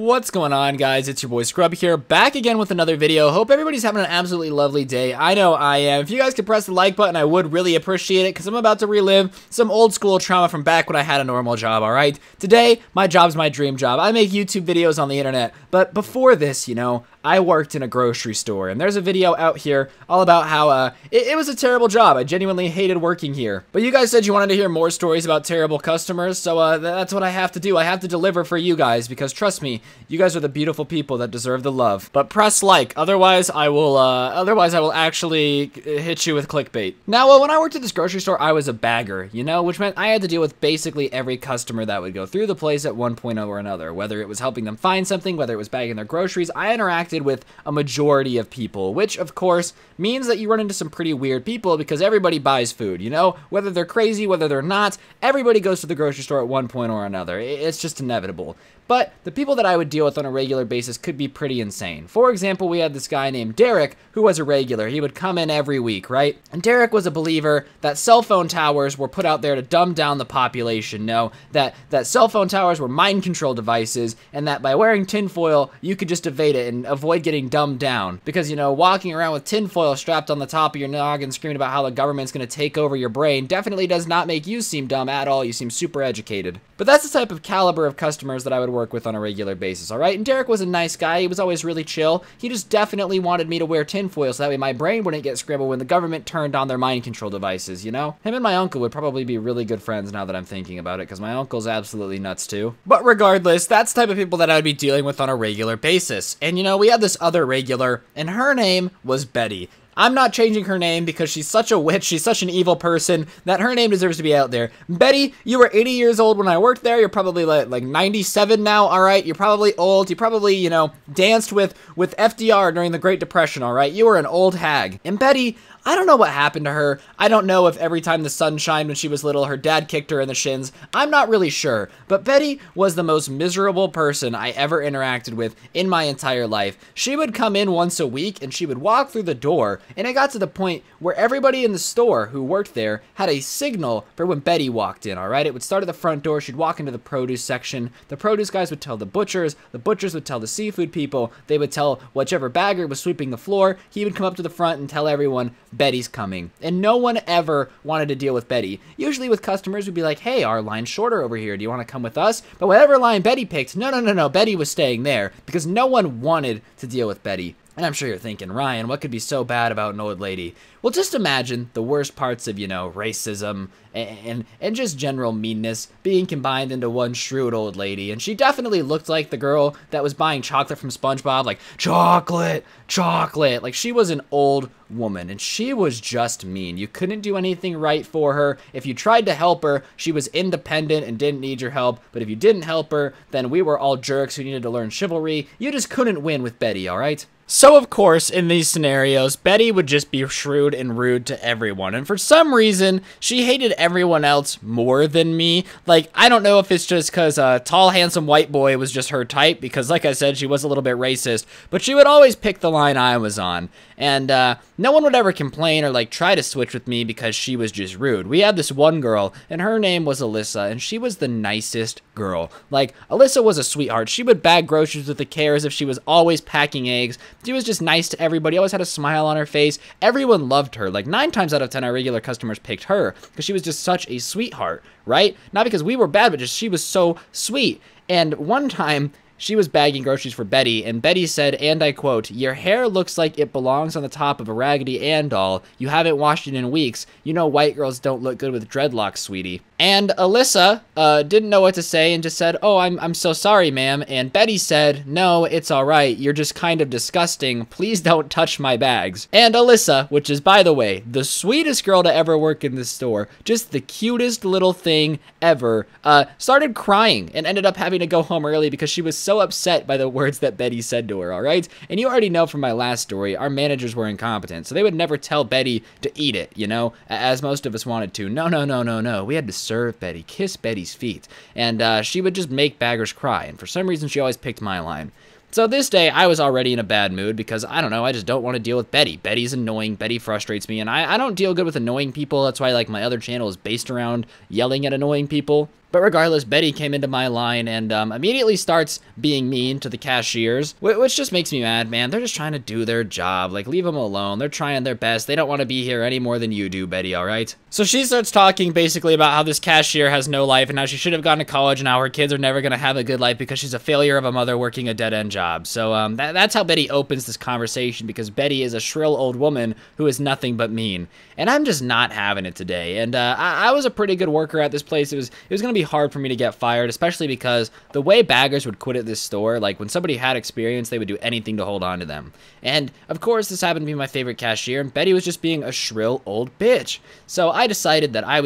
What's going on, guys? It's your boy Scrub here, back again with another video. Hope everybody's having an absolutely lovely day. I know I am. If you guys could press the like button, I would really appreciate it, because I'm about to relive some old school trauma from back when I had a normal job, alright? Today, my job's my dream job. I make YouTube videos on the internet, but before this, you know, I worked in a grocery store, and there's a video out here all about how it was a terrible job. I genuinely hated working here. But you guys said you wanted to hear more stories about terrible customers, so that's what I have to do. I have to deliver for you guys, because trust me, you guys are the beautiful people that deserve the love. But press like, otherwise I will actually hit you with clickbait. Now, when I worked at this grocery store, I was a bagger, you know, which meant I had to deal with basically every customer that would go through the place at one point or another. Whether it was helping them find something, whether it was bagging their groceries, I interacted with a majority of people, which of course means that you run into some pretty weird people, because everybody buys food, you know, whether they're crazy, whether they're not, everybody goes to the grocery store at one point or another. It's just inevitable. But the people that I would deal with on a regular basis could be pretty insane. For example, we had this guy named Derek, who was a regular. He would come in every week, right? And Derek was a believer that cell phone towers were put out there to dumb down the population. No, that cell phone towers were mind control devices, and that by wearing tinfoil, you could just evade it and avoid getting dumbed down. Because, you know, walking around with tinfoil strapped on the top of your noggin screaming about how the government's going to take over your brain definitely does not make you seem dumb at all. You seem super educated. But that's the type of caliber of customers that I would work with on a regular basis, alright? And Derek was a nice guy. He was always really chill. He just definitely wanted me to wear tinfoil so that way my brain wouldn't get scrambled when the government turned on their mind control devices, you know? Him and my uncle would probably be really good friends now that I'm thinking about it, because my uncle's absolutely nuts too. But regardless, that's the type of people that I would be dealing with on a regular basis. And you know, we had this other regular, and her name was Betty. I'm not changing her name because she's such a witch, she's such an evil person, that her name deserves to be out there. Betty, you were 80 years old when I worked there. You're probably like 97 now, alright? You're probably old. You probably, you know, danced with FDR during the Great Depression, alright? You were an old hag. And Betty, I don't know what happened to her. I don't know if every time the sun shined when she was little, her dad kicked her in the shins. I'm not really sure. But Betty was the most miserable person I ever interacted with in my entire life. She would come in once a week, and she would walk through the door, and it got to the point where everybody in the store who worked there had a signal for when Betty walked in, alright? It would start at the front door, she'd walk into the produce section, the produce guys would tell the butchers would tell the seafood people, they would tell whichever bagger was sweeping the floor, he would come up to the front and tell everyone, Betty's coming. And no one ever wanted to deal with Betty. Usually with customers, we'd be like, hey, our line's shorter over here, do you want to come with us? But whatever line Betty picked, no, Betty was staying there, because no one wanted to deal with Betty. And I'm sure you're thinking, Ryan, what could be so bad about an old lady? Well, just imagine the worst parts of, you know, racism and just general meanness being combined into one shrewd old lady. And she definitely looked like the girl that was buying chocolate from SpongeBob, like, chocolate. Like, she was an old woman, and she was just mean. You couldn't do anything right for her. If you tried to help her, she was independent and didn't need your help. But if you didn't help her, then we were all jerks who needed to learn chivalry. You just couldn't win with Betty, alright? So, of course, in these scenarios, Betty would just be shrewd and rude to everyone. And for some reason, she hated everyone else more than me. Like, I don't know if it's just because a tall, handsome white boy was just her type, because, like I said, she was a little bit racist. But she would always pick the line I was on. And no one would ever complain or, like, try to switch with me because she was just rude. We had this one girl, and her name was Alyssa, and she was the nicest girl. Like, Alyssa was a sweetheart. She would bag groceries with the care as if she was always packing eggs. She was just nice to everybody, always had a smile on her face. Everyone loved her. Like, 9 times out of 10, our regular customers picked her because she was just such a sweetheart, right? Not because we were bad, but just she was so sweet. And one time, she was bagging groceries for Betty, and Betty said, and I quote, "Your hair looks like it belongs on the top of a Raggedy Ann doll. You haven't washed it in weeks. You know white girls don't look good with dreadlocks, sweetie." And Alyssa didn't know what to say and just said, "Oh, I'm so sorry, ma'am." And Betty said, "No, it's all right. You're just kind of disgusting. Please don't touch my bags." And Alyssa, which is, by the way, the sweetest girl to ever work in this store, just the cutest little thing ever, started crying and ended up having to go home early because she was so upset by the words that Betty said to her, alright? And you already know from my last story, our managers were incompetent, so they would never tell Betty to eat it, you know, as most of us wanted to. No. We had to serve Betty, kiss Betty's feet, and she would just make baggers cry, and for some reason she always picked my line. So this day, I was already in a bad mood because, I don't know, I just don't want to deal with Betty. Betty's annoying, Betty frustrates me, and I don't deal good with annoying people. That's why, like, my other channel is based around yelling at annoying people. But regardless, Betty came into my line and immediately starts being mean to the cashiers, which just makes me mad, man. They're just trying to do their job. Like, leave them alone. They're trying their best. They don't want to be here any more than you do, Betty, all right? So she starts talking basically about how this cashier has no life and how she should have gone to college and how her kids are never going to have a good life because she's a failure of a mother working a dead-end job. So that's how Betty opens this conversation, because Betty is a shrill old woman who is nothing but mean. And I'm just not having it today. And I was a pretty good worker at this place. It was going to be hard for me to get fired, especially because the way baggers would quit at this store, like when somebody had experience, they would do anything to hold on to them. And of course, this happened to be my favorite cashier, and Betty was just being a shrill old bitch. So I decided that I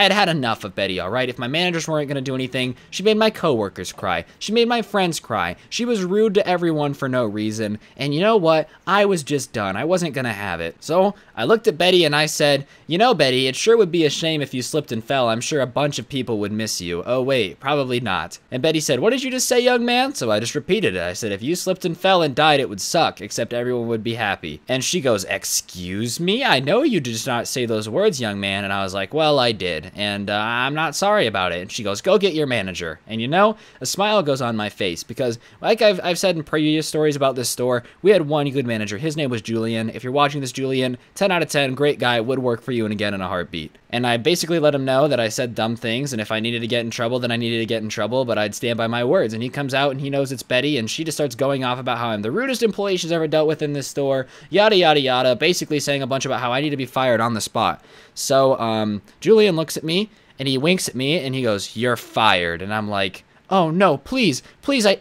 had had enough of Betty, all right? If my managers weren't going to do anything, she made my coworkers cry. She made my friends cry. She was rude to everyone for no reason. And you know what? I was just done. I wasn't going to have it. So I looked at Betty and I said, you know, Betty, it sure would be a shame if you slipped and fell. I'm sure a bunch of people would miss you. Oh, wait, probably not. And Betty said, what did you just say, young man? So I just repeated it. I said, if you slipped and fell and died, it would suck, except everyone would be happy. And she goes, excuse me? I know you did not say those words, young man. And I was like, well, I did. And I'm not sorry about it. And she goes, go get your manager. And you know, a smile goes on my face because, like I've said in previous stories about this store, we had one good manager. His name was Julian. If you're watching this, Julian, 10 out of 10, great guy, would work for you and again in a heartbeat. And I basically let him know that I said dumb things, and if I needed to get in trouble, then I needed to get in trouble, but I'd stand by my words. And he comes out and he knows it's Betty, and she just starts going off about how I'm the rudest employee she's ever dealt with in this store, yada, yada, yada, basically saying a bunch about how I need to be fired on the spot. So Julian looks at me, and he winks at me, and he goes, you're fired. And I'm like, oh no, please,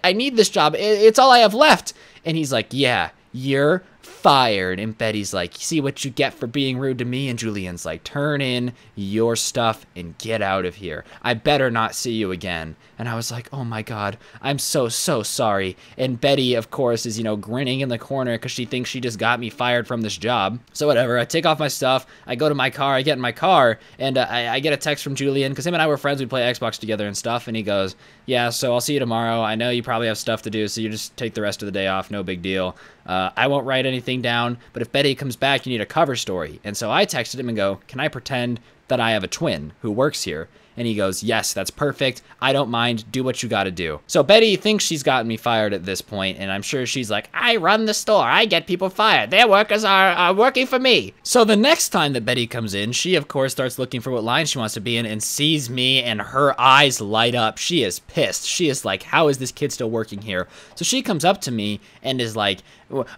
I need this job. It's all I have left. And he's like, yeah, you're fired. And Betty's like, see what you get for being rude to me? And Julian's like, turn in your stuff and get out of here. I better not see you again. And I was like, oh my God, I'm so sorry. And Betty, of course, is, you know, grinning in the corner because she thinks she just got me fired from this job. So whatever, I take off my stuff, I go to my car, I get in my car, and I get a text from Julian, because him and I were friends, we'd play Xbox together and stuff, and he goes, yeah, so I'll see you tomorrow. I know you probably have stuff to do, so you just take the rest of the day off, no big deal. I won't write anything down, but if Betty comes back, you need a cover story. And so I texted him and go, can I pretend that I have a twin who works here? And he goes, yes, that's perfect. I don't mind. Do what you got to do. So Betty thinks she's gotten me fired at this point, and I'm sure she's like, I run the store. I get people fired. Their workers are working for me. So the next time that Betty comes in, she, of course, starts looking for what line she wants to be in and sees me, and her eyes light up. She is pissed. She is like, how is this kid still working here? So she comes up to me and is like,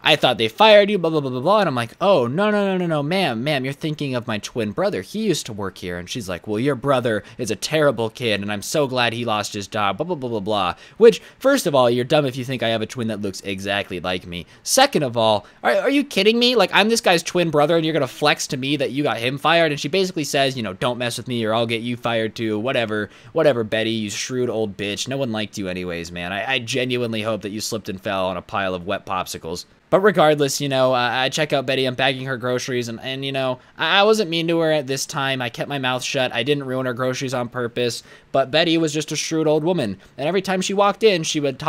I thought they fired you, blah, blah, blah, blah, blah. And I'm like, oh, no, ma'am, you're thinking of my twin brother. He used to work here. And she's like, well, your brother is a terrible kid, and I'm so glad he lost his job, blah, blah, blah, blah, blah. Which, first of all, you're dumb if you think I have a twin that looks exactly like me. Second of all, are you kidding me? Like, I'm this guy's twin brother, and you're gonna flex to me that you got him fired? And she basically says, you know, don't mess with me, or I'll get you fired too, whatever, Betty, you shrewd old bitch. No one liked you anyways, man. I genuinely hope that you slipped and fell on a pile of wet popsicles. But regardless, you know, I check out Betty. I'm bagging her groceries, and you know, I wasn't mean to her at this time. I kept my mouth shut. I didn't ruin her groceries on purpose. But Betty was just a shrewd old woman. And every time she walked in, she would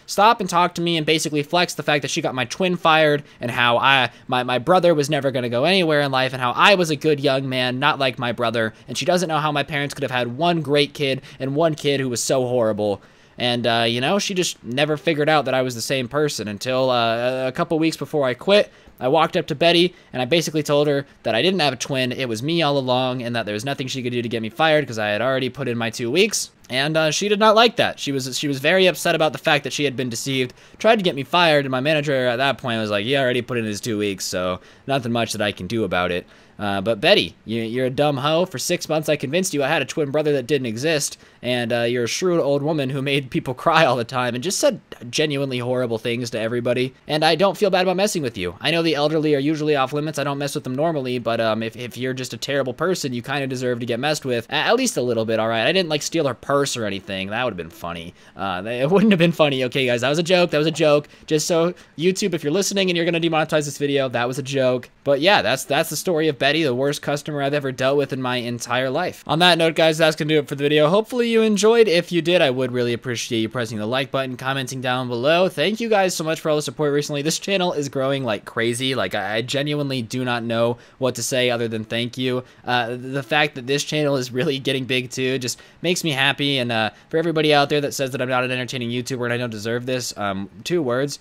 stop and talk to me and basically flex the fact that she got my twin fired, and how my brother was never going to go anywhere in life, and how I was a good young man, not like my brother. And she doesn't know how my parents could have had one great kid and one kid who was so horrible. And, you know, she just never figured out that I was the same person until a couple weeks before I quit. I walked up to Betty, and I basically told her that I didn't have a twin, it was me all along, and that there was nothing she could do to get me fired because I had already put in my 2 weeks. And she did not like that. She was very upset about the fact that she had been deceived, tried to get me fired, and my manager at that point was like, yeah, I already put in his 2 weeks, so nothing much that I can do about it. But Betty, you're a dumb hoe. For 6 months, I convinced you I had a twin brother that didn't exist, and you're a shrewd old woman who made people cry all the time and just said genuinely horrible things to everybody. And I don't feel bad about messing with you. I know the elderly are usually off limits. I don't mess with them normally, but if you're just a terrible person, you kind of deserve to get messed with, at least a little bit, all right? I didn't, like, steal her purse or anything. That would have been funny. It wouldn't have been funny. Okay, guys, that was a joke. That was a joke. Just so YouTube, if you're listening and you're going to demonetize this video, that was a joke. But yeah, that's the story of Betty, the worst customer I've ever dealt with in my entire life. On that note, guys, that's going to do it for the video. Hopefully you enjoyed. If you did, I would really appreciate you pressing the like button, commenting down down below. Thank you guys so much for all the support recently. This channel is growing like crazy. Like, I genuinely do not know what to say other than thank you. The fact that this channel is really getting big too just makes me happy. And for everybody out there that says that I'm not an entertaining YouTuber and I don't deserve this, 2 words.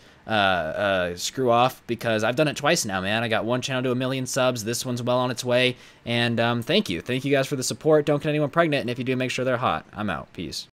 Screw off, because I've done it twice now, man. I got one channel to 1 million subs. This one's well on its way. And thank you guys for the support. Don't get anyone pregnant, and if you do, make sure they're hot. I'm out. Peace.